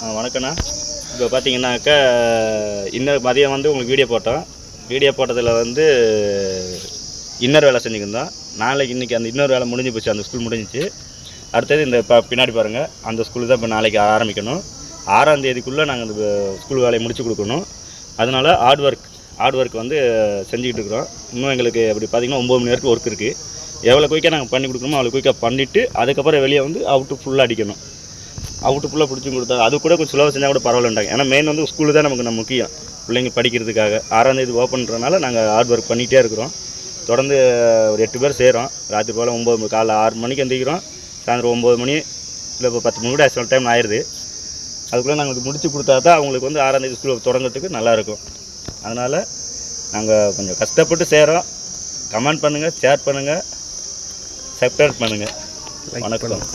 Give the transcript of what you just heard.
வணக்கண்ணா. இப்போ பார்த்தீங்கன்னாக்கா இன்னொரு மதியம் வந்து உங்களுக்கு வீடியோ போட்டோம். வீடியோ போட்டதில் வந்து இன்னொரு வேலை செஞ்சுக்கிருந்தோம். நாளைக்கு இன்றைக்கி அந்த இன்னொரு வேலை முடிஞ்சு போச்சு. அந்த ஸ்கூல் முடிஞ்சிச்சு. அடுத்தது இந்த பின்னாடி பாருங்கள், அந்த ஸ்கூல் தான் இப்போ நாளைக்கு ஆரம்பிக்கணும். 6ஆம் தேதிக்குள்ளே நாங்கள் அந்த ஸ்கூல் வேலையை முடிச்சு கொடுக்கணும். அதனால் ஹார்ட் ஒர்க் வந்து செஞ்சுக்கிட்டு இருக்கிறோம். இன்னும் எங்களுக்கு அப்படி பார்த்திங்கன்னா 9 மணி வரைக்கும் ஒர்க் இருக்குது. எவ்வளோ குயிக்காக நாங்கள் பண்ணி கொடுக்கணுமோ அவ்வளோ குயிக்காக பண்ணிவிட்டு அதுக்கப்புறம் வெளியே வந்து அவுட்டு ஃபுல்லாக அடிக்கணும். அவுட்டு ஃபுல்லாக பிடிச்சி கொடுத்தா அது கூட கொஞ்சம் ஸ்லோவாக செஞ்சால் கூட பரவாயில்லண்டாங்க. ஏன்னா மெயின் வந்து ஸ்கூலு தான் நமக்கு முக்கியம், பிள்ளைங்க படிக்கிறதுக்காக. 6ஆம் தேதி ஓப்பன்றனால நாங்கள் ஹார்ட் ஒர்க் பண்ணிகிட்டே இருக்கிறோம். தொடர்ந்து ஒரு 8 பேர் செய்கிறோம். ராத்திரி போல் 9 காலைல 6 மணிக்கு எந்திரிக்கிறோம். சாயந்தரம் 9 மணி இல்லை இப்போ 10 மணி கூட சில டைம் ஆயிடுது. அதுக்குள்ளே நாங்கள் முடிச்சு கொடுத்தா தான் அவங்களுக்கு வந்து 6ஆம் தேதி ஸ்கூல் தொடங்கிறதுக்கு நல்லாயிருக்கும். அதனால் நாங்கள் கொஞ்சம் கஷ்டப்பட்டு செய்கிறோம். கமெண்ட் பண்ணுங்கள், ஷேர் பண்ணுங்கள், சப்ஸ்கிரைப் பண்ணுங்கள். வணக்கம்.